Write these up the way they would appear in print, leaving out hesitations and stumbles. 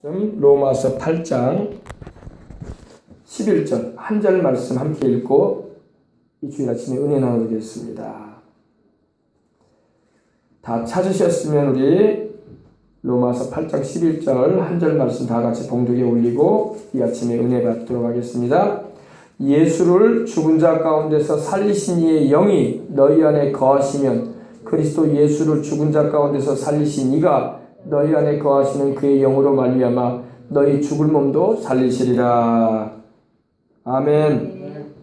로마서 8장 11절 한 절 말씀 함께 읽고 이 주일 아침에 은혜 나누겠습니다. 다 찾으셨으면 우리 로마서 8장 11절 한 절 말씀 다 같이 봉독에 올리고 이 아침에 은혜 받도록 하겠습니다. 예수를 죽은 자 가운데서 살리신 이의 영이 너희 안에 거하시면 그리스도 예수를 죽은 자 가운데서 살리신 이가 너희 안에 거하시는 그의 영으로 말미암아 너희 죽을 몸도 살리시리라. 아멘.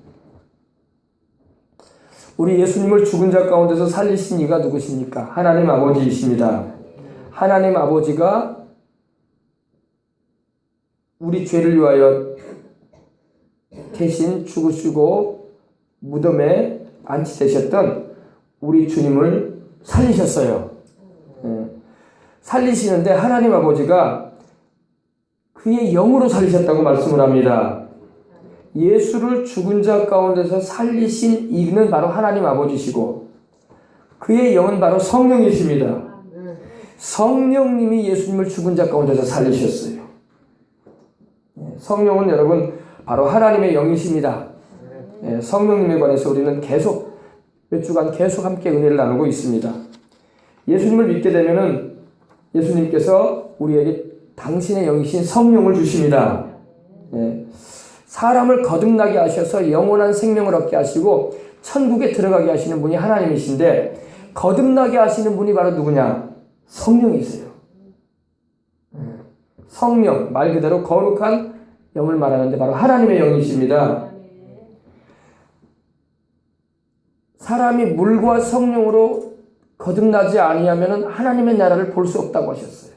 우리 예수님을 죽은 자 가운데서 살리신 이가 누구십니까? 하나님 아버지이십니다. 하나님 아버지가 우리 죄를 위하여 대신 죽으시고 무덤에 안치되셨던 우리 주님을 살리셨어요. 살리시는데 하나님 아버지가 그의 영으로 살리셨다고 말씀을 합니다. 예수를 죽은 자 가운데서 살리신 이는 바로 하나님 아버지시고 그의 영은 바로 성령이십니다. 성령님이 예수님을 죽은 자 가운데서 살리셨어요. 성령은 여러분 바로 하나님의 영이십니다. 성령님에 관해서 우리는 계속 몇 주간 계속 함께 은혜를 나누고 있습니다. 예수님을 믿게 되면은 예수님께서 우리에게 당신의 영이신 성령을 주십니다. 사람을 거듭나게 하셔서 영원한 생명을 얻게 하시고 천국에 들어가게 하시는 분이 하나님이신데 거듭나게 하시는 분이 바로 누구냐? 성령이세요. 성령, 말 그대로 거룩한 영을 말하는데 바로 하나님의 영이십니다. 사람이 물과 성령으로 거듭나지 아니하면 하나님의 나라를 볼 수 없다고 하셨어요.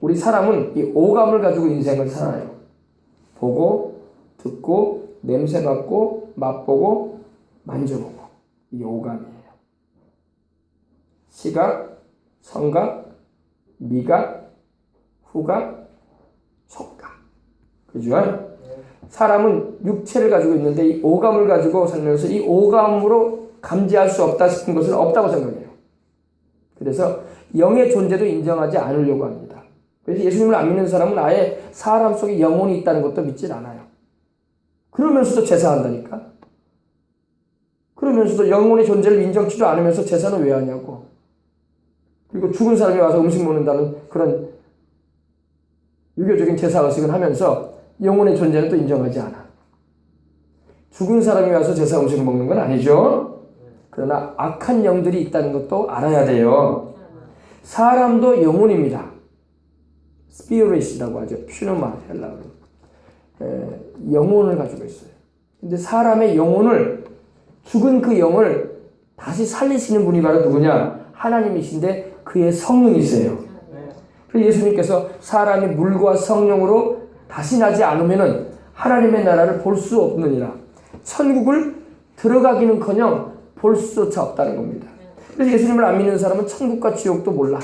우리 사람은 이 오감을 가지고 인생을 살아요. 보고, 듣고, 냄새 맡고, 맛보고, 만져보고. 이 오감이에요. 시각, 청각, 미각, 후각, 촉각. 그죠? 사람은 육체를 가지고 있는데 이 오감을 가지고 살면서 이 오감으로 감지할 수 없다 싶은 것은 없다고 생각해요. 그래서 영의 존재도 인정하지 않으려고 합니다. 그래서 예수님을 안 믿는 사람은 아예 사람 속에 영혼이 있다는 것도 믿질 않아요. 그러면서도 제사한다니까. 그러면서도 영혼의 존재를 인정치도 않으면서 제사는 왜 하냐고. 그리고 죽은 사람이 와서 음식 먹는다는 그런 유교적인 제사 의식을 하면서 영혼의 존재는 또 인정하지 않아. 죽은 사람이 와서 제사 음식을 먹는 건 아니죠. 그러나 악한 영들이 있다는 것도 알아야 돼요. 사람도 영혼입니다. 스피릿이라고 하죠. 퓨노마 헬라어로. 영혼을 가지고 있어요. 근데 사람의 영혼을 죽은 그 영을 다시 살리시는 분이 바로 누구냐? 하나님이신데 그의 성령이세요. 그래서 예수님께서 사람이 물과 성령으로 다시 나지 않으면은 하나님의 나라를 볼 수 없느니라. 천국을 들어가기는커녕 볼 수조차 없다는 겁니다. 그래서 예수님을 안 믿는 사람은 천국과 지옥도 몰라.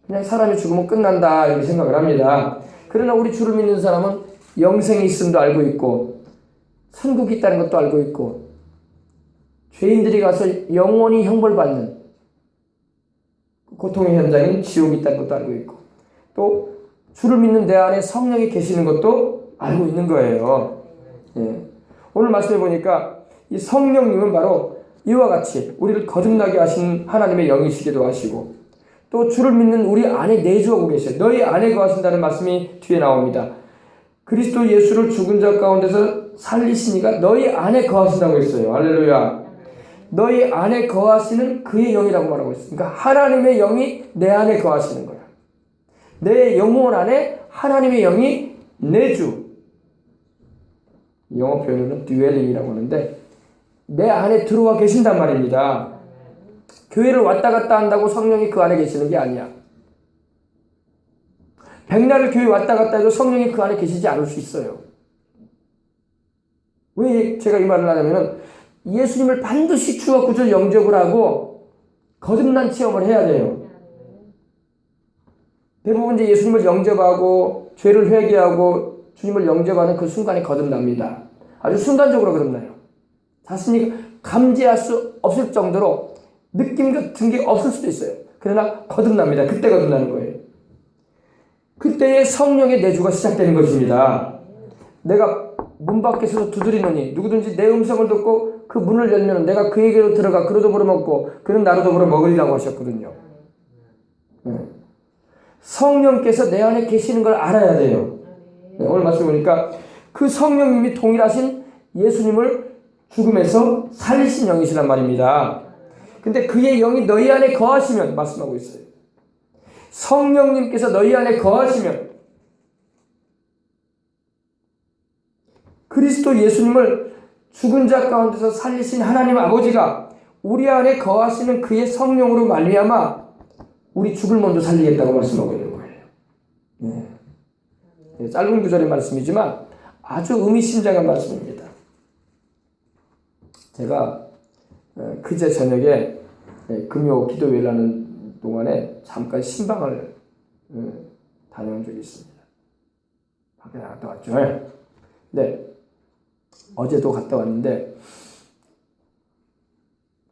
그냥 사람이 죽으면 끝난다 이렇게 생각을 합니다. 그러나 우리 주를 믿는 사람은 영생이 있음도 알고 있고 천국이 있다는 것도 알고 있고 죄인들이 가서 영원히 형벌받는 고통의 현장인 지옥이 있다는 것도 알고 있고 또 주를 믿는 내 안에 성령이 계시는 것도 알고 있는 거예요. 오늘 말씀해 보니까 이 성령님은 바로 이와 같이 우리를 거듭나게 하신 하나님의 영이시기도 하시고 또 주를 믿는 우리 안에 내주하고 계셔요. 너희 안에 거하신다는 말씀이 뒤에 나옵니다. 그리스도 예수를 죽은 자 가운데서 살리시니가 너희 안에 거하신다고 했어요. 할렐루야. 너희 안에 거하시는 그의 영이라고 말하고 있어요. 그러니까 하나님의 영이 내 안에 거하시는 거야. 내 영혼 안에 하나님의 영이 내주. 영어 표현으로는 dwelling이라고 하는데 내 안에 들어와 계신단 말입니다. 교회를 왔다 갔다 한다고 성령이 그 안에 계시는 게 아니야. 백날을 교회 왔다 갔다 해도 성령이 그 안에 계시지 않을 수 있어요. 왜 제가 이 말을 하냐면은 예수님을 반드시 주와 구주 영접을 하고 거듭난 체험을 해야 돼요. 대부분 이제 예수님을 영접하고 죄를 회개하고 주님을 영접하는 그 순간에 거듭납니다. 아주 순간적으로 거듭나요. 자신이 감지할 수 없을 정도로 느낌 같은 게 없을 수도 있어요. 그러나 거듭납니다. 그때 거듭나는 거예요. 그때의 성령의 내주가 시작되는 것입니다. 내가 문 밖에서 두드리노니 누구든지 내 음성을 듣고 그 문을 열면 내가 그에게로 들어가 그로 더불어 먹고 그는 나로 더불어 먹으리라고 하셨거든요. 성령께서 내 안에 계시는 걸 알아야 돼요. 오늘 말씀 보니까 그 성령님이 동일하신 예수님을 죽음에서 살리신 영이시란 말입니다. 근데 그의 영이 너희 안에 거하시면 말씀하고 있어요. 성령님께서 너희 안에 거하시면 그리스도 예수님을 죽은 자 가운데서 살리신 하나님 아버지가 우리 안에 거하시는 그의 성령으로 말미암아 우리 죽을 몸도 살리겠다고 말씀하고 있는 거예요. 짧은 구절의 말씀이지만 아주 의미심장한 말씀입니다. 제가 그제 저녁에 금요 기도회를 하는 동안에 잠깐 신방을 다녀온 적이 있습니다. 밖에 나갔다 왔죠. 네. 어제도 갔다 왔는데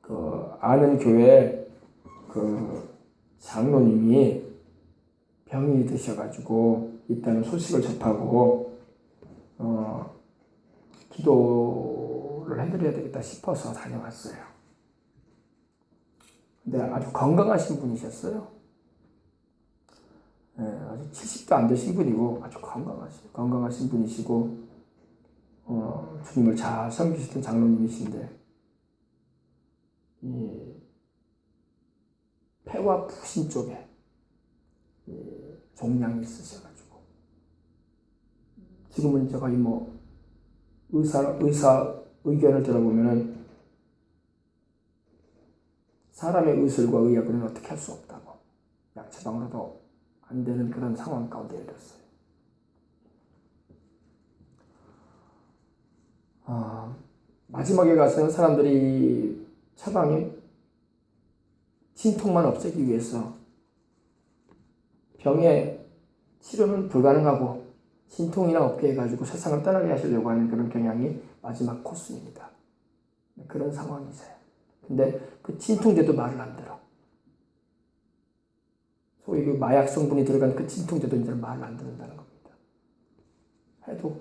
그 아는 교회 그 장로님이 병이 드셔가지고 있다는 소식을 접하고 기도를 해드려야 되겠다 싶어서 다녀왔어요. 근데 아주 건강하신 분이셨어요. 아직 70도 안 되신 분이고 아주 건강하신 분이시고 주님을 잘 섬기시던 장로님이신데 이 폐와 부신 쪽에 종양이 있으셔가지고 지금은 이제 거의 뭐 의사 의견을 들어보면은 사람의 의술과 의학은 어떻게 할 수 없다고 약 처방으로도 안 되는 그런 상황 가운데 이르렀어요. 마지막에 가서는 사람들이 처방이 진통만 없애기 위해서 병의 치료는 불가능하고 진통이나 없게 해가지고 세상을 떠나게 하시려고 하는 그런 경향이 마지막 코스입니다. 그런 상황이세요. 근데 그 진통제도 말을 안 들어. 소위 그 마약 성분이 들어간 그 진통제도 이제 말을 안 듣는다는 겁니다. 해도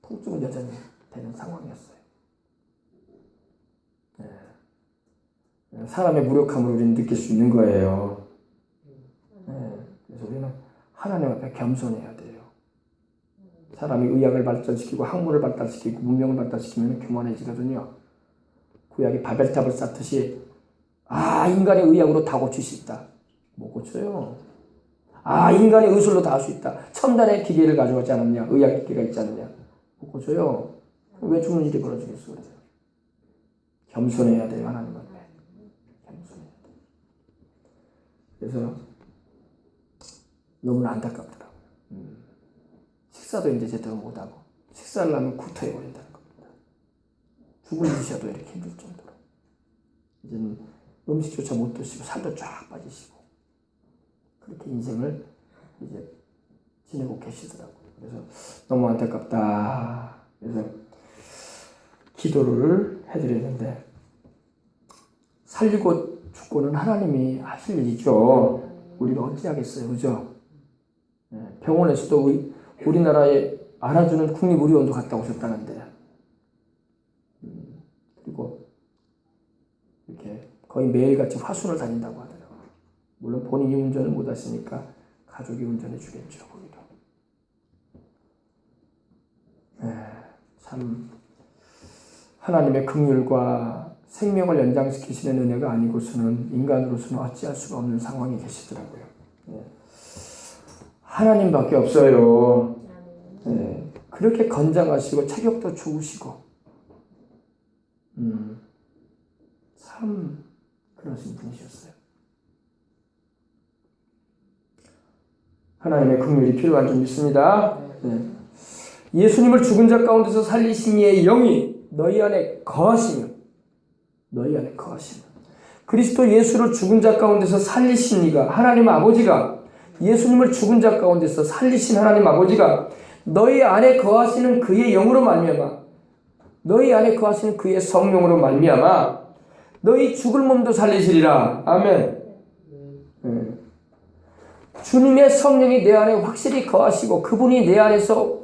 통증은 여전히 되는 상황이었어요. 사람의 무력함을 우리는 느낄 수 있는 거예요. 그래서 우리는 하나님 앞에 겸손해야 돼요. 사람이 의학을 발전시키고 학문을 발달시키고 문명을 발달시키면 교만해지거든요. 구약이 바벨탑을 쌓듯이 인간의 의학으로 다 고칠 수 있다. 못 고쳐요. 인간의 의술로 다 할 수 있다. 첨단의 기계를 가져가지 않았냐. 의학 기계가 있지 않느냐. 못 고쳐요. 왜 죽는 일이 벌어지겠어. 겸손해야 돼요. 하나님 앞에. 겸손해야 돼요. 그래서 너무나 안타깝더라고요. 식사도 이제 제대로 못하고 식사를 하면 구토해버린다는 겁니다. 죽을 드셔도 이렇게 힘들 정도로 이제는 음식조차 못 드시고 살도 쫙 빠지시고 그렇게 인생을 이제 지내고 계시더라고요. 그래서 너무 안타깝다. 그래서 기도를 해드렸는데 살리고 죽고는 하나님이 하실 일이죠. 우리가 어찌하겠어요. 그죠? 병원에서도 우리나라에 알아주는 국립의료원도 갔다 오셨다는데 그리고 이렇게 거의 매일같이 화순을 다닌다고 하더라고요. 물론 본인이 운전을 못 하시니까 가족이 운전해 주겠죠. 거기도. 참 하나님의 긍휼과 생명을 연장시키시는 은혜가 아니고서는 인간으로서는 어찌할 수가 없는 상황에 계시더라고요. 하나님밖에 없어요. 그렇게 건장하시고 체격도 좋으시고 참 그러신 분이셨어요. 하나님의 긍휼이 필요한 줄 믿습니다. 예수님을 죽은 자 가운데서 살리신 이의 영이 너희 안에 거하시면 그리스도 예수를 죽은 자 가운데서 살리신 이가 하나님 아버지가 예수님을 죽은 자 가운데서 살리신 하나님 아버지가 너희 안에 거하시는 그의 영으로 말미암아 너희 안에 거하시는 그의 성령으로 말미암아 너희 죽을 몸도 살리시리라. 아멘. 주님의 성령이 내 안에 확실히 거하시고 그분이 내 안에서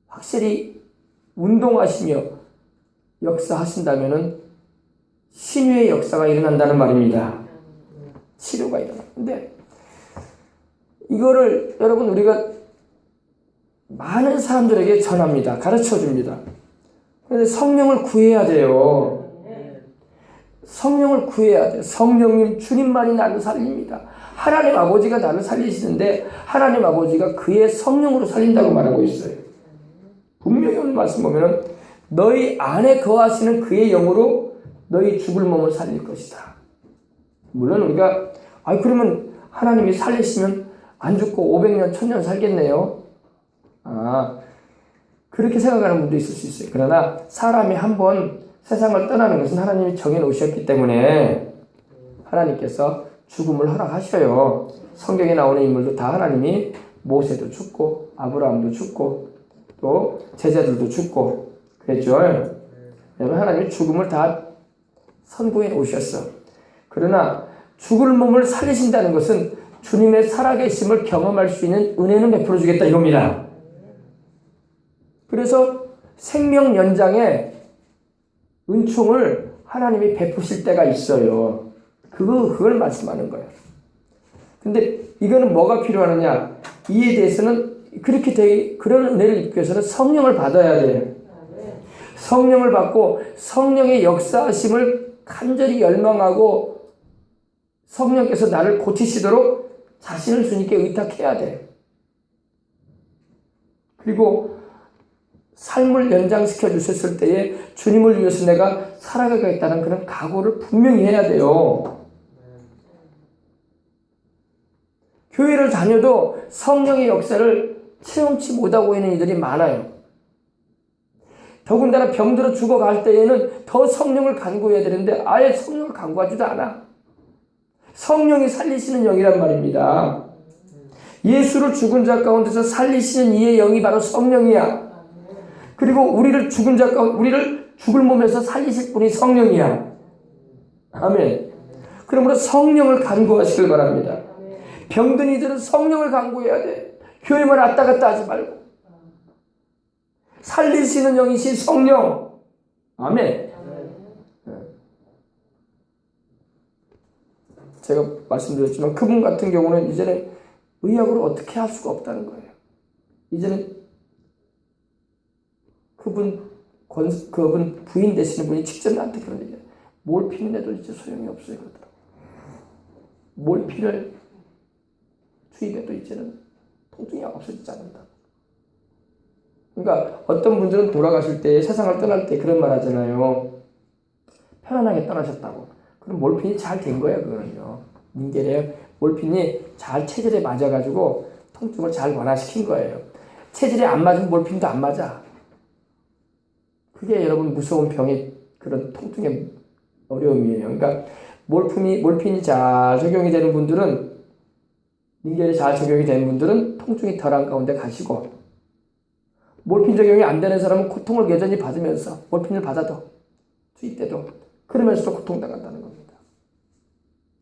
확실히 운동하시며 역사하신다면은 신유의 역사가 일어난다는 말입니다. 치료가 일어나는데 이거를 여러분 우리가 많은 사람들에게 전합니다. 가르쳐 줍니다. 그런데 성령을 구해야 돼요. 성령을 구해야 돼요. 성령님 주님만이 나를 살립니다. 하나님 아버지가 나를 살리시는데 하나님 아버지가 그의 성령으로 살린다고 말하고 있어요. 분명히 오늘 말씀 보면은 너희 안에 거하시는 그의 영으로 너희 죽을 몸을 살릴 것이다. 물론 우리가 그러면 하나님이 살리시면 안 죽고 500년 1000년 살겠네요. 그렇게 생각하는 분도 있을 수 있어요. 그러나 사람이 한번 세상을 떠나는 것은 하나님이 정해놓으셨기 때문에 하나님께서 죽음을 허락하셔요. 성경에 나오는 인물도 다 하나님이 모세도 죽고 아브라함도 죽고 또 제자들도 죽고 그랬죠. 여러분 하나님이 죽음을 다 선고해 놓으셨어. 그러나 죽을 몸을 살리신다는 것은 주님의 살아계심을 경험할 수 있는 은혜는 베풀어 주겠다 이겁니다. 그래서 생명 연장에 은총을 하나님이 베푸실 때가 있어요. 그걸 말씀하는 거예요. 근데 이거는 뭐가 필요하느냐? 이에 대해서는 그런 은혜를 입기 위해서는 성령을 받아야 돼요. 성령을 받고 성령의 역사하심을 간절히 열망하고 성령께서 나를 고치시도록 자신을 주님께 의탁해야 돼. 그리고 삶을 연장시켜 주셨을 때에 주님을 위해서 내가 살아가겠다는 그런 각오를 분명히 해야 돼요. 교회를 다녀도 성령의 역사를 체험치 못하고 있는 이들이 많아요. 더군다나 병들어 죽어갈 때에는 더 성령을 간구해야 되는데 아예 성령을 간구하지도 않아. 성령이 살리시는 영이란 말입니다. 예수를 죽은 자 가운데서 살리시는 이의 영이 바로 성령이야. 그리고 우리를 죽을 몸에서 살리실 분이 성령이야. 아멘. 그러므로 성령을 간구하시길 바랍니다. 병든 이들은 성령을 간구해야 돼. 교회만 왔다 갔다 하지 말고. 살리시는 영이신 성령. 아멘. 제가 말씀드렸지만 그분 같은 경우는 이제는 의학으로 어떻게 할 수가 없다는 거예요. 이제는 그분 부인 되시는 분이 직접 나한테 그런 얘기예요. 몰핀 내도 이제 소용이 없어요. 그러더라고요. 몰핀을 투입해도 이제는 통증이 없어지지 않는다. 그러니까 어떤 분들은 돌아가실 때 세상을 떠날 때 그런 말 하잖아요. 편안하게 떠나셨다고. 그럼 몰핀이 잘 된 거야. 그거는요. 닌겔에 몰핀이 잘 체질에 맞아가지고 통증을 잘 완화시킨 거예요. 체질에 안 맞으면 몰핀도 안 맞아. 그게 여러분 무서운 병의 그런 통증의 어려움이에요. 그러니까 몰핀이 잘 적용이 되는 분들은 닌겔이 잘 적용이 되는 분들은 통증이 덜한 가운데 가시고 몰핀 적용이 안 되는 사람은 고통을 여전히 받으면서 몰핀을 받아도 투입돼도 그러면서도 고통당한다는 겁니다.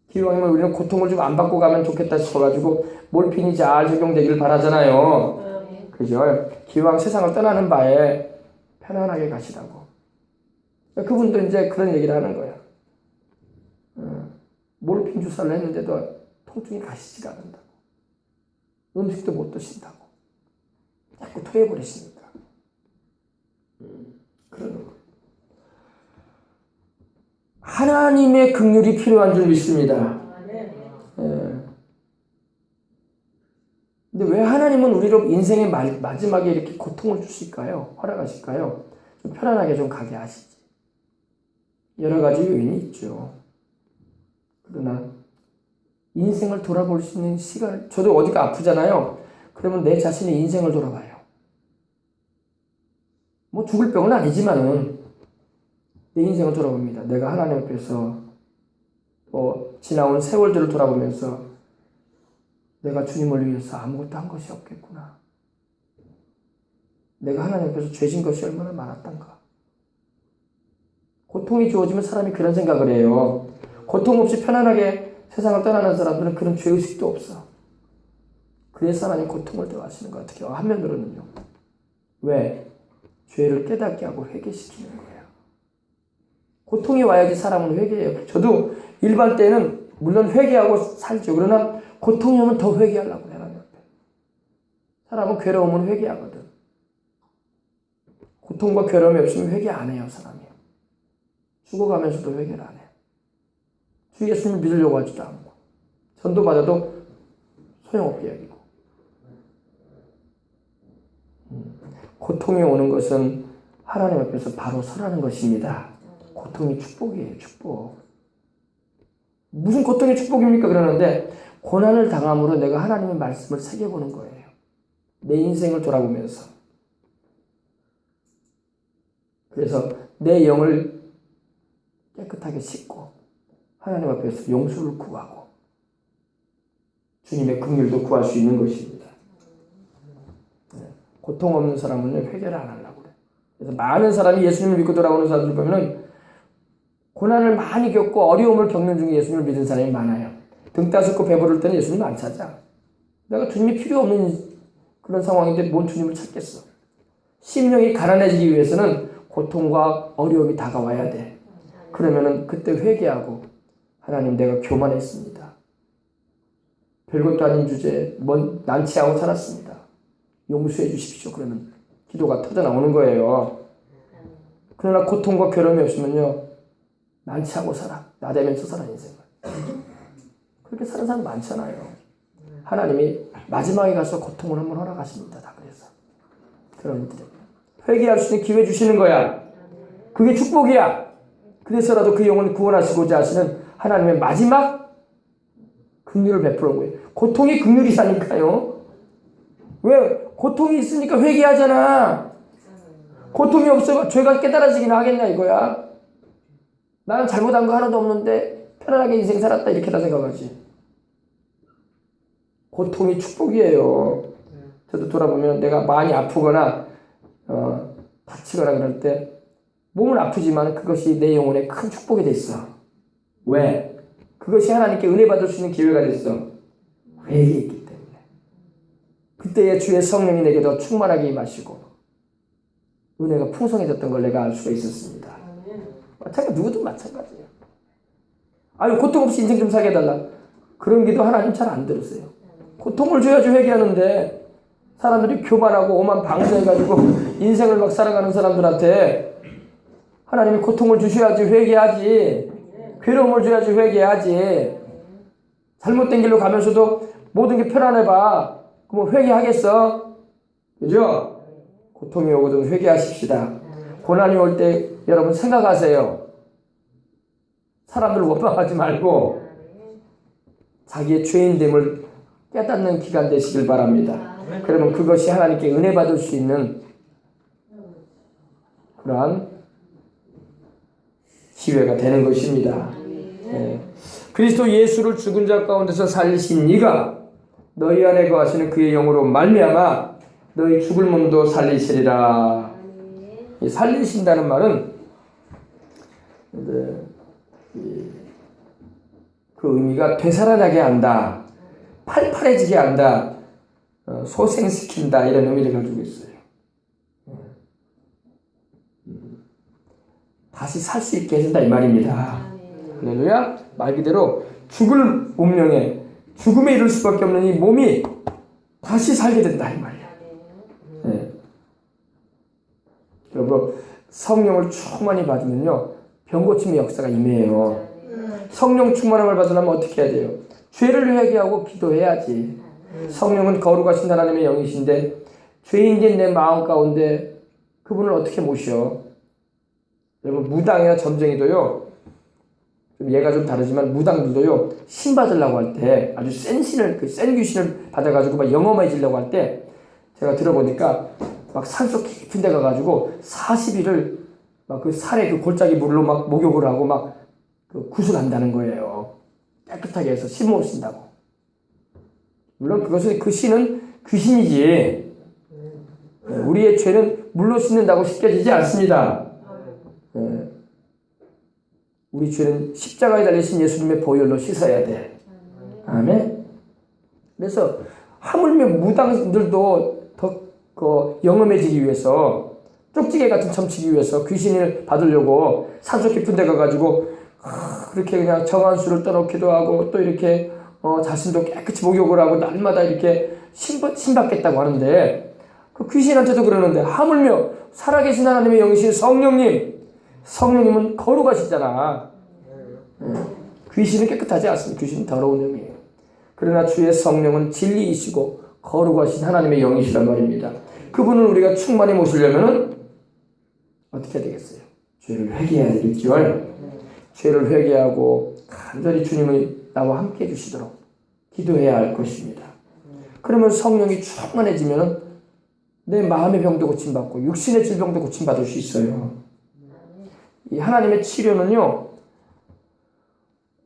기왕이면 우리는 고통을 좀 안 받고 가면 좋겠다 싶어가지고 몰핀이 잘 적용되기를 바라잖아요. 그죠? 기왕 세상을 떠나는 바에 편안하게 가시라고. 그분도 이제 그런 얘기를 하는 거야. 몰핀 주사를 했는데도 통증이 가시지가 않는다고. 음식도 못 드신다고. 자꾸 토해버리시니까. 그러는 거예요. 하나님의 긍휼이 필요한 줄 믿습니다. 근데 왜 하나님은 우리로 인생의 마지막에 이렇게 고통을 주실까요? 허락하실까요? 좀 편안하게 좀 가게 하시지. 여러 가지 요인이 있죠. 그러나 인생을 돌아볼 수 있는 시간, 저도 어디가 아프잖아요. 그러면 내 자신의 인생을 돌아봐요. 뭐 죽을 병은 아니지만은 내 인생을 돌아봅니다. 내가 하나님 앞에서 지나온 세월들을 돌아보면서 내가 주님을 위해서 아무것도 한 것이 없겠구나. 내가 하나님 앞에서 죄진 것이 얼마나 많았던가. 고통이 주어지면 사람이 그런 생각을 해요. 고통 없이 편안하게 세상을 떠나는 사람들은 그런 죄의식도 없어. 그래서 하나님 고통을 더하시는 거 어떻게 한면으로는요. 왜? 죄를 깨닫게 하고 회개시키는 거예요. 고통이 와야지 사람은 회개해요. 저도 일반 때는 물론 회개하고 살죠. 그러나 고통이 오면 더 회개하려고 해요. 하나님 앞에. 사람은 괴로우면 회개하거든. 고통과 괴로움이 없으면 회개 안 해요. 사람이. 죽어가면서도 회개를 안 해요. 주 예수님을 믿으려고 하지도 않고 전도 받아도 소용없게 여기고. 고통이 오는 것은 하나님 앞에서 바로 서라는 것입니다. 고통이 축복이에요. 축복. 무슨 고통이 축복입니까? 그러는데 고난을 당함으로 내가 하나님의 말씀을 새겨보는 거예요. 내 인생을 돌아보면서. 그래서 내 영을 깨끗하게 씻고 하나님 앞에서 용서를 구하고 주님의 긍휼도 구할 수 있는 것입니다. 고통 없는 사람은 회개를 안 하려고 그래요. 그래서 많은 사람이 예수님을 믿고 돌아오는 사람들 보면은 고난을 많이 겪고 어려움을 겪는 중에 예수님을 믿은 사람이 많아요. 등 따숩고 배부를 때는 예수님 안 찾아. 내가 주님이 필요 없는 그런 상황인데 뭔 주님을 찾겠어. 심령이 가난해지기 위해서는 고통과 어려움이 다가와야 돼. 그러면은 그때 회개하고 하나님 내가 교만했습니다. 별것도 아닌 주제에 난치하고 살았습니다. 용서해 주십시오. 그러면 기도가 터져나오는 거예요. 그러나 고통과 괴로움이 없으면요. 난치하고 살아. 나대면서 살아 인생을. 그렇게 사는 사람 많잖아요. 하나님이 마지막에 가서 고통을 한번 허락하십니다. 다 그래서. 그런 분들에게. 회개할 수 있는 기회 주시는 거야. 그게 축복이야. 그래서라도 그 영혼을 구원하시고자 하시는 하나님의 마지막 긍휼을 베푸는 거예요. 고통이 긍휼이라니까요. 왜? 고통이 있으니까 회개하잖아. 고통이 없으면 죄가 깨달아지긴 하겠냐 이거야. 나는 잘못한 거 하나도 없는데 편안하게 인생 살았다 이렇게 다 생각하지. 고통이 축복이에요. 저도 돌아보면 내가 많이 아프거나 다치거나 그럴 때 몸은 아프지만 그것이 내 영혼에 큰 축복이 됐어. 왜? 그것이 하나님께 은혜 받을 수 있는 기회가 됐어. 회개했기 때문에. 그때의 주의 성령이 내게 더 충만하게 임하시고 은혜가 풍성해졌던 걸 내가 알 수가 있었습니다. 마찬가지, 누구든 마찬가지예요. 아유, 고통 없이 인생 좀 살게 해달라. 그런 기도 하나님 잘 안 들으세요. 고통을 줘야지 회개하는데 사람들이 교만하고 오만 방조해가지고 인생을 막 살아가는 사람들한테 하나님이 고통을 주셔야지 회개하지. 괴로움을 줘야지 회개하지. 잘못된 길로 가면서도 모든 게 편안해봐. 그럼 회개하겠어? 그죠? 고통이 오거든 회개하십시다. 고난이 올 때 여러분 생각하세요. 사람들을 원망하지 말고 자기의 죄인됨을 깨닫는 기간 되시길 바랍니다. 그러면 그것이 하나님께 은혜 받을 수 있는 그러한 기회가 되는 것입니다. 네. 그리스도 예수를 죽은 자 가운데서 살리신 이가 너희 안에 거하시는 그의 영으로 말미암아 너희 죽을 몸도 살리시리라. 이 살리신다는 말은 그 의미가 되살아나게 한다, 팔팔해지게 한다, 소생시킨다 이런 의미를 가지고 있어요. 다시 살 수 있게 해준다 이 말입니다. 할렐루야. 말 그대로 죽을 운명에 죽음에 이를 수밖에 없는 이 몸이 다시 살게 된다 이 말이야. 네. 여러분 성령을 충만히 받으면요 병고침의 역사가 임해요. 성령 충만함을 받으려면 어떻게 해야 돼요? 죄를 회개하고 기도해야지. 성령은 거룩하신 하나님의 영이신데 죄인된 내 마음 가운데 그분을 어떻게 모셔? 여러분 무당이나 점쟁이도요 좀 얘가 좀 다르지만 무당들도요 신 받으려고 할 때 아주 센 신을 센 귀신을 받아가지고 막 영험해지려고 할 때 제가 들어보니까 막 산속 깊은 데 가가지고 40일을 막 그 살에 그 골짜기 물로 막 목욕을 하고 막 그 구슬한다는 거예요. 깨끗하게 해서 신 모신다고. 물론 그것은 그 신은 귀신이지. 우리의 죄는 물로 씻는다고 씻겨지지 않습니다. 우리 죄는 십자가에 달리신 예수님의 보혈로 씻어야 돼. 아멘. 그래서 하물며 무당들도 더 영험해지기 위해서, 쪽지게 같은 점치기 위해서 귀신을 받으려고 산속 깊은 데 가가지고 그렇게 그냥 정한수를 떠놓기도 하고, 또 이렇게 자신도 깨끗이 목욕을 하고 날마다 이렇게 신받겠다고 하는데, 그 귀신한테도 그러는데, 하물며 살아계신 하나님의 영이신 성령님은 거룩하시잖아. 귀신은 깨끗하지 않습니다. 귀신은 더러운 영이에요. 그러나 주의 성령은 진리이시고 거룩하신 하나님의 영이시란 말입니다. 그분을 우리가 충만히 모시려면 어떻게 해야 되겠어요? 죄를 회개해야 되겠죠. 죄를 회개하고 간절히 주님이 나와 함께 해주시도록 기도해야 할 것입니다. 그러면 성령이 충만해지면 내 마음의 병도 고침받고 육신의 질병도 고침받을 수 있어요. 이 하나님의 치료는요,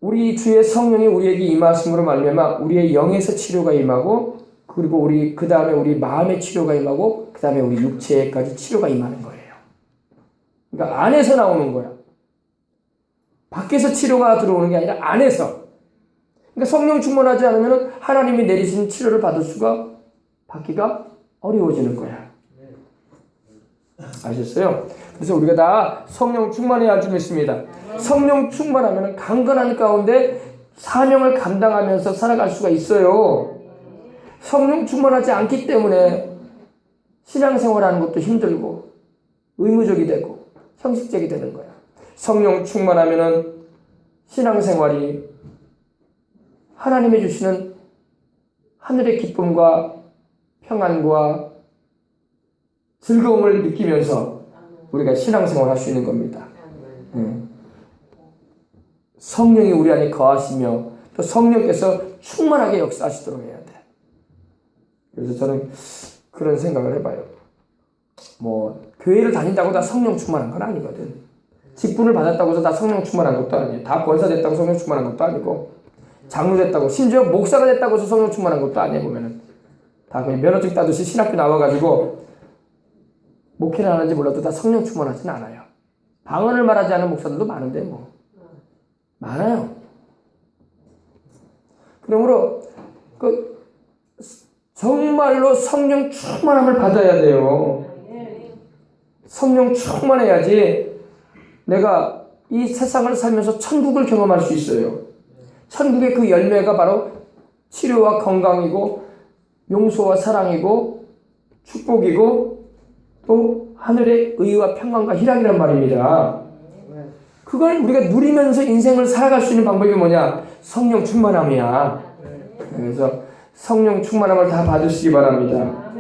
우리 주의 성령이 우리에게 임하심으로 말미암아 우리의 영에서 치료가 임하고, 그리고 그 다음에 우리 마음의 치료가 임하고, 그 다음에 우리 육체까지 치료가 임하는 거예요. 그러니까 안에서 나오는 거야. 밖에서 치료가 들어오는 게 아니라 안에서. 그러니까 성령 충만하지 않으면 하나님이 내리신 치료를 받기가 어려워지는 거야. 아셨어요? 그래서 우리가 다 성령 충만해야 할 줄 믿습니다. 성령 충만하면 강건한 가운데 사명을 감당하면서 살아갈 수가 있어요. 성령 충만하지 않기 때문에 신앙생활하는 것도 힘들고 의무적이 되고 형식적이 되는 거야. 성령 충만하면은 신앙생활이 하나님이 주시는 하늘의 기쁨과 평안과 즐거움을 느끼면서 우리가 신앙생활을 할 수 있는 겁니다. 성령이 우리 안에 거하시며 또 성령께서 충만하게 역사하시도록 해야 돼. 그래서 저는 그런 생각을 해봐요. 교회를 다닌다고 다 성령 충만한 건 아니거든. 직분을 받았다고 해서 다 성령 충만한 것도 아니에요. 다 권사 됐다고 성령 충만한 것도 아니고, 장로 됐다고, 심지어 목사가 됐다고 해서 성령 충만한 것도 아니에요. 보면은 다 그냥 면허증 따듯이 신학교 나와가지고 목회를 하는지 몰라도 다 성령 충만하진 않아요. 방언을 말하지 않은 목사들도 많은데 많아요. 그러므로 정말로 성령 충만함을 받아야 돼요. 성령 충만해야지 내가 이 세상을 살면서 천국을 경험할 수 있어요. 천국의 그 열매가 바로 치료와 건강이고 용서와 사랑이고 축복이고 또 하늘의 의와 평강과 희락이란 말입니다. 그걸 우리가 누리면서 인생을 살아갈 수 있는 방법이 뭐냐? 성령 충만함이야. 그래서 성령 충만함을 다 받으시기 바랍니다.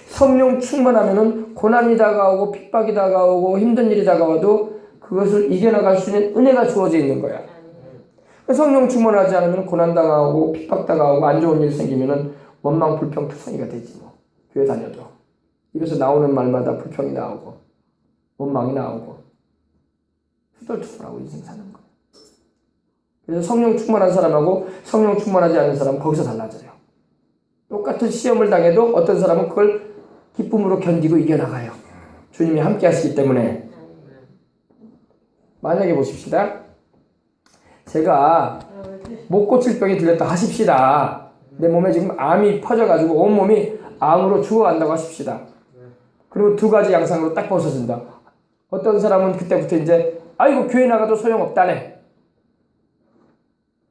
성령 충만하면은 고난이 다가오고 핍박이 다가오고 힘든 일이 다가와도 그것을 이겨나갈 수 있는 은혜가 주어져 있는 거야. 성령 충만하지 않으면 고난 당하고 핍박 당하고 안 좋은 일 생기면은 원망 불평 투성이가 되지 뭐. 교회 다녀도 입에서 나오는 말마다 불평이 나오고 원망이 나오고 투덜투덜하고 인생 사는 거야. 그래서 성령 충만한 사람하고 성령 충만하지 않은 사람은 거기서 달라져요. 똑같은 시험을 당해도 어떤 사람은 그걸 기쁨으로 견디고 이겨나가요. 주님이 함께 하시기 때문에. 만약에 보십시다. 제가 못 고칠 병이 들렸다 하십시다. 내 몸에 지금 암이 퍼져가지고 온몸이 암으로 죽어간다고 하십시다. 그리고 두 가지 양상으로 딱 벗어진다. 어떤 사람은 그때부터 이제 아이고 교회 나가도 소용없다네.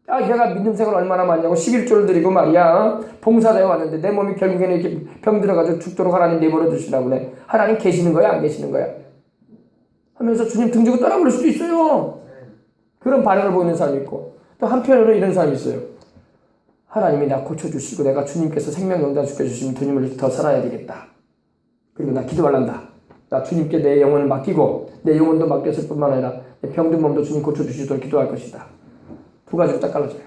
내가 믿는 생활 얼마나 많냐고 11조를 드리고 말이야. 봉사대에 왔는데 내 몸이 결국에는 이렇게 병 들어가지고 죽도록 하나님 내버려 두시라고 그래. 하나님 계시는 거야 안 계시는 거야? 하면서 주님 등지고 떠나버릴 수도 있어요. 그런 반응을 보이는 사람이 있고, 또 한편으로 이런 사람이 있어요. 하나님이 나 고쳐주시고 내가 주님께서 생명영장 시켜주시면 주님을 위해서 더 살아야 되겠다. 그리고 나 기도하란다. 나 주님께 내 영혼을 맡기고 내 영혼도 맡겼을 뿐만 아니라 내 병든 몸도 주님 고쳐주시도록 기도할 것이다. 두 가지로 딱 갈라져요.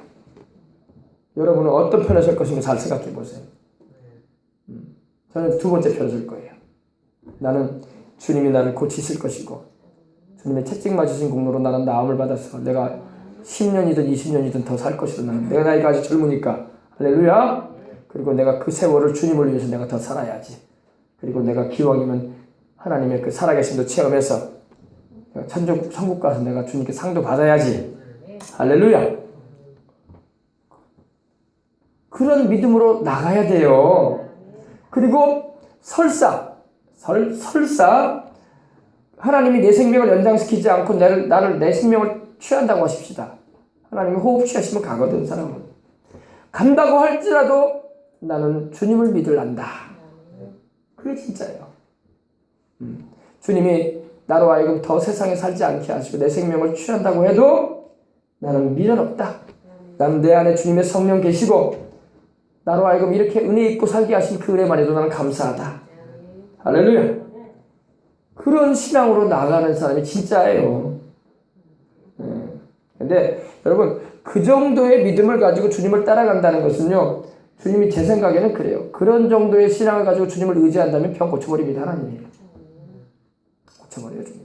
여러분은 어떤 편에 설 것인가 잘 생각해 보세요. 저는 두 번째 편에 설 거예요. 나는 주님이 나를 고치실 것이고 주님의 채찍 맞으신 공로로 나는 나음을 받아서 내가 10년이든 20년이든 더 살 것이다. 나는 내가 나이가 아직 젊으니까 할렐루야. 그리고 내가 그 세월을 주님을 위해서 내가 더 살아야지. 그리고 내가 기왕이면 하나님의 그 살아계심도 체험해서 천국, 천국, 가서 내가 주님께 상도 받아야지. 할렐루야. 그런 믿음으로 나가야 돼요. 그리고 설사 하나님이 내 생명을 연장시키지 않고 나를 내 생명을 취한다고 하십시다. 하나님이 호흡 취하시면 가거든, 사람은. 간다고 할지라도 나는 주님을 믿을란다. 그게 진짜예요. 주님이 나로 하여금 더 세상에 살지 않게 하시고 내 생명을 취한다고 해도 나는 미련 없다. 나는 내 안에 주님의 성령 계시고 나로 하여금 이렇게 은혜 있고 살게 하신 그 은혜만 해도 나는 감사하다. 할렐루야. 그런 신앙으로 나가는 사람이 진짜예요. 근데 여러분, 그 정도의 믿음을 가지고 주님을 따라간다는 것은요, 주님이 제 생각에는 그래요. 그런 정도의 신앙을 가지고 주님을 의지한다면 병 고쳐버립니다. 하나님이 고쳐버려요. 주님이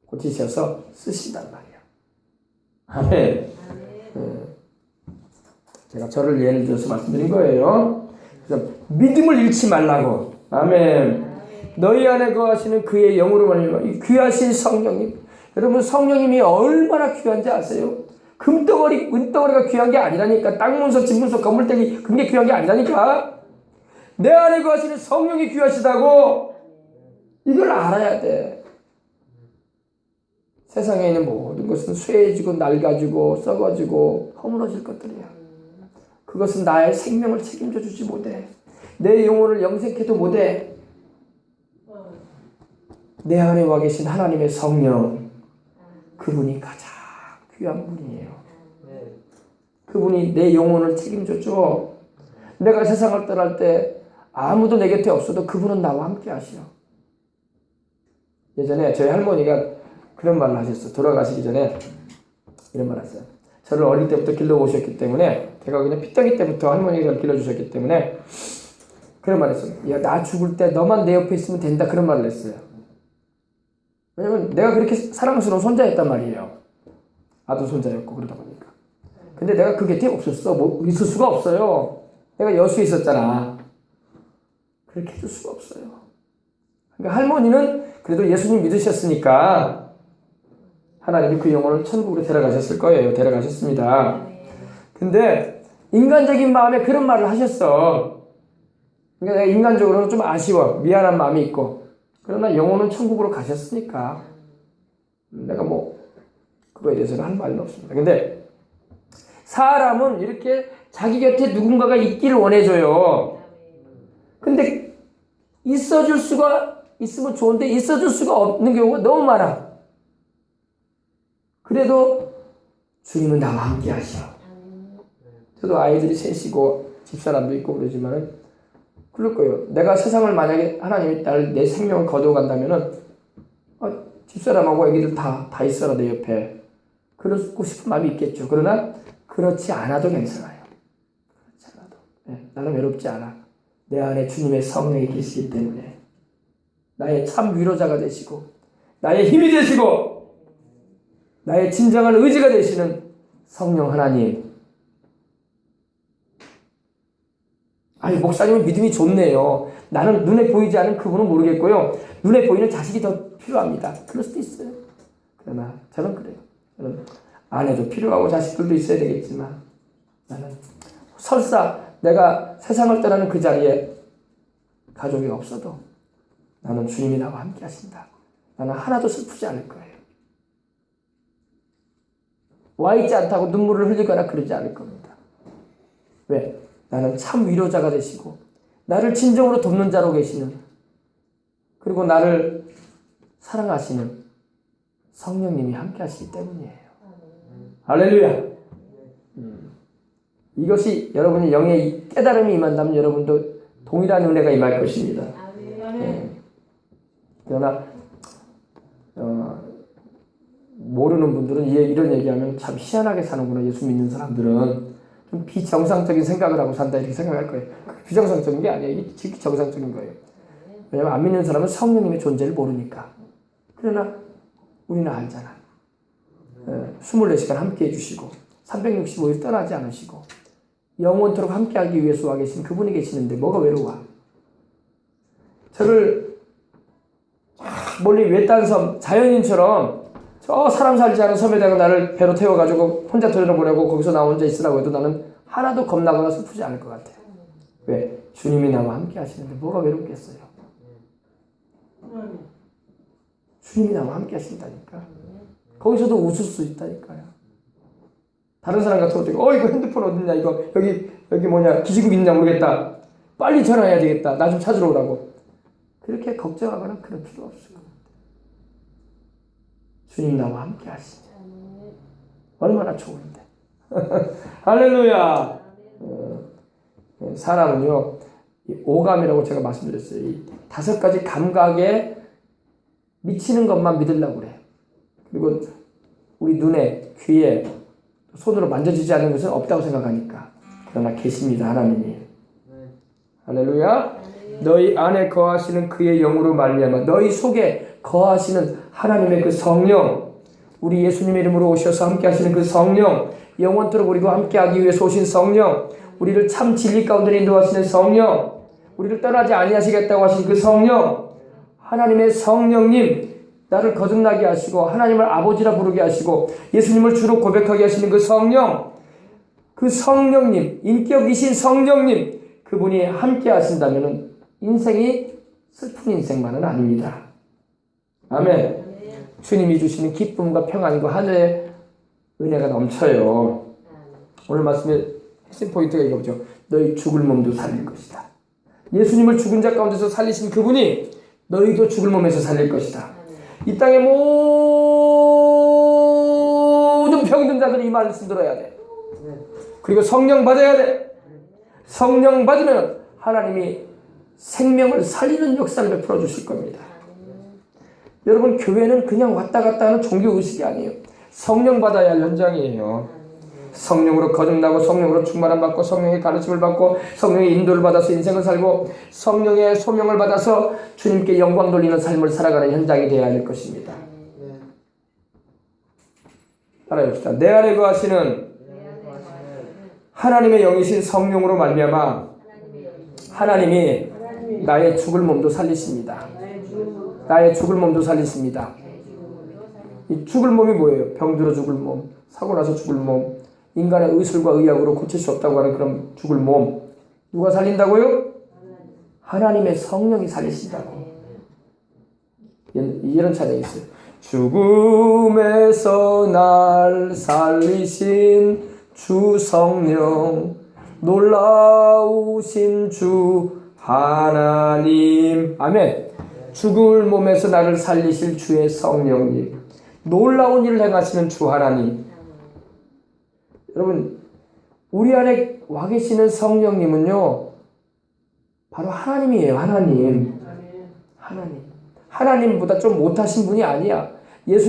고치셔서 쓰신단 말이에요. 아멘. 제가 저를 예를 들어서 말씀드린 거예요. 그래서 믿음을 잃지 말라고. 아멘. 너희 안에 거하시는 그의 영으로 말미암아 이 귀하신 성령님. 여러분, 성령님이 얼마나 귀한지 아세요? 금덩어리, 은덩어리가 귀한 게 아니라니까. 땅문서, 집문서, 건물대기 그게 귀한 게 아니라니까. 내 안에 거하시는 성령이 귀하시다고. 이걸 알아야 돼. 세상에 있는 모든 것은 쇠해지고 낡아지고 썩어지고 허물어질 것들이야. 그것은 나의 생명을 책임져 주지 못해. 내 영혼을 영생케도 못해. 내 안에 와 계신 하나님의 성령, 그분이 가장 귀한 분이에요. 그분이 내 영혼을 책임져 줘. 내가 세상을 떠날 때 아무도 내 곁에 없어도 그분은 나와 함께 하시오. 예전에 저희 할머니가 그런 말을 하셨어요. 돌아가시기 전에 이런 말을 했어요. 저를 어릴 때부터 길러오셨기 때문에, 제가 그냥 핏덩이 때부터 할머니가 저를 길러주셨기 때문에 그런 말을 했어요. 야, 나 죽을 때 너만 내 옆에 있으면 된다. 그런 말을 했어요. 왜냐면 내가 그렇게 사랑스러운 손자였단 말이에요. 아들 손자였고 그러다 보니까. 근데 내가 그 곁에 없었어. 뭐 있을 수가 없어요. 내가 여수에 있었잖아. 그렇게 해줄 수가 없어요. 그러니까 할머니는 그래도 예수님 믿으셨으니까 하나님이 그 영혼을 천국으로 데려가셨을 거예요. 데려가셨습니다. 근데 인간적인 마음에 그런 말을 하셨어. 그러니까 내가 인간적으로는 좀 아쉬워. 미안한 마음이 있고. 그러나 영혼은 천국으로 가셨으니까 내가 뭐 그거에 대해서는 할 말은 없습니다. 근데 사람은 이렇게 자기 곁에 누군가가 있기를 원해줘요. 근데 있어줄 수가 있으면 좋은데 있어줄 수가 없는 경우가 너무 많아. 그래도 주님은 나와 함께 하셔. 저도 아이들이 셋이고 집사람도 있고 그러지만은 그럴 거예요. 내가 세상을 만약에 하나님이 내 생명을 거둬간다면은 집사람하고 애기들 다 있어라 내 옆에. 그러고 싶은 마음이 있겠죠. 그러나 그렇지 않아도 괜찮아요. 그렇지 않아도. 네, 나는 외롭지 않아. 내 안에 주님의 성령이 계시기 때문에 나의 참 위로자가 되시고 나의 힘이 되시고 나의 진정한 의지가 되시는 성령 하나님. 아니, 목사님은 믿음이 좋네요. 나는 눈에 보이지 않은 그분은 모르겠고요. 눈에 보이는 자식이 더 필요합니다. 그럴 수도 있어요. 그러나 저는 그래요. 저는 아내도 필요하고 자식들도 있어야 되겠지만 나는 설사 내가 세상을 떠나는 그 자리에 가족이 없어도 나는 주님이 나와 함께 하신다. 나는 하나도 슬프지 않을 거예요. 와 있지 않다고 눈물을 흘리거나 그러지 않을 겁니다. 왜? 나는 참 위로자가 되시고 나를 진정으로 돕는 자로 계시는, 그리고 나를 사랑하시는 성령님이 함께 하시기 때문이에요. 할렐루야. 이것이 여러분의 영의 깨달음이 임한다면 여러분도 동일한 은혜가 임할 것입니다. 네. 그러나 모르는 분들은 이런 얘기하면 참 희한하게 사는구나. 예수 믿는 사람들은 좀 비정상적인 생각을 하고 산다 이렇게 생각할 거예요. 비정상적인 게 아니에요. 이게 정상적인 거예요. 왜냐하면 안 믿는 사람은 성령님의 존재를 모르니까. 그러나 우리는 알잖아. 24시간 함께 해주시고 365일 떠나지 않으시고 영원토록 함께하기 위해서 와 계신 그분이 계시는데 뭐가 외로워? 저를 멀리 외딴 섬 자연인처럼 저 사람 살지 않은 섬에다가 나를 배로 태워가지고 혼자 돌려보내고 거기서 나 혼자 있으라고 해도 나는 하나도 겁나거나 슬프지 않을 것 같아요. 왜? 주님이 나와 함께 하시는데 뭐가 외롭겠어요? 주님이 나와 함께 하신다니까. 거기서도 웃을 수 있다니까요. 다른 사람 같은 경우 이거 핸드폰 어딨냐, 이거 여기 뭐냐, 기지국 있냐 모르겠다, 빨리 전화해야 되겠다, 나 좀 찾으러 오라고, 그렇게 걱정하거나 그럴 필요 없어요. 주님 나와 함께 하시죠. 얼마나 좋은데. 할렐루야. 사람은요, 이 오감이라고 제가 말씀드렸어요. 이 5가지 감각에 미치는 것만 믿으려고 그래요. 그리고 우리 눈에, 귀에, 손으로 만져지지 않는 것은 없다고 생각하니까. 그러나 계십니다, 하나님이. 할렐루야. 너희 안에 거하시는 그의 영으로 말미암아 너희 속에 거하시는 하나님의 그 성령, 우리 예수님의 이름으로 오셔서 함께 하시는 그 성령, 영원토록 우리와 함께 하기 위해서 오신 성령, 우리를 참 진리 가운데 인도하시는 성령, 우리를 떠나지 아니하시겠다고 하신 그 성령, 하나님의 성령님, 나를 거듭나게 하시고 하나님을 아버지라 부르게 하시고 예수님을 주로 고백하게 하시는 그 성령, 그 성령님, 인격이신 성령님, 그분이 함께 하신다면 인생이 슬픈 인생만은 아닙니다. 아멘. 주님이 주시는 기쁨과 평안과 하늘의 은혜가 넘쳐요. 오늘 말씀의 핵심 포인트가 이거죠. 너희 죽을 몸도 살릴 것이다. 예수님을 죽은 자 가운데서 살리신 그분이 너희도 죽을 몸에서 살릴 것이다. 이 땅의 모든 병든 자들이 이 말씀 들어야 돼. 그리고 성령 받아야 돼. 성령 받으면 하나님이 생명을 살리는 역사를 베풀어 주실 겁니다. 여러분, 교회는 그냥 왔다 갔다 하는 종교 의식이 아니에요. 성령 받아야 할 현장이에요. 성령으로 거듭나고 성령으로 충만함 받고 성령의 가르침을 받고 성령의 인도를 받아서 인생을 살고 성령의 소명을 받아서 주님께 영광 돌리는 삶을 살아가는 현장이 되어야 할 것입니다. 따라해봅시다. 내 안에 거하시는 하나님의 영이신 성령으로 말미암아 하나님이 나의 죽을 몸도 살리십니다. 나의 죽을 몸도 살리십니다. 이 죽을 몸이 뭐예요? 병들어 죽을 몸, 사고 나서 죽을 몸, 인간의 의술과 의학으로 고칠 수 없다고 하는 그런 죽을 몸, 누가 살린다고요? 하나님의 성령이 살리신다고. 이런 찬양이 있어요. 죽음에서 날 살리신 주 성령, 놀라우신 주 하나님. 아멘. 죽을 몸에서 나를 살리실 주의 성령님, 놀라운 일을 행하시는 주 하나님. 여러분, 우리 안에 와 계시는 성령님은요, 바로 하나님이에요. 하나님. 하나님보다 좀 못하신 분이 아니야. 예수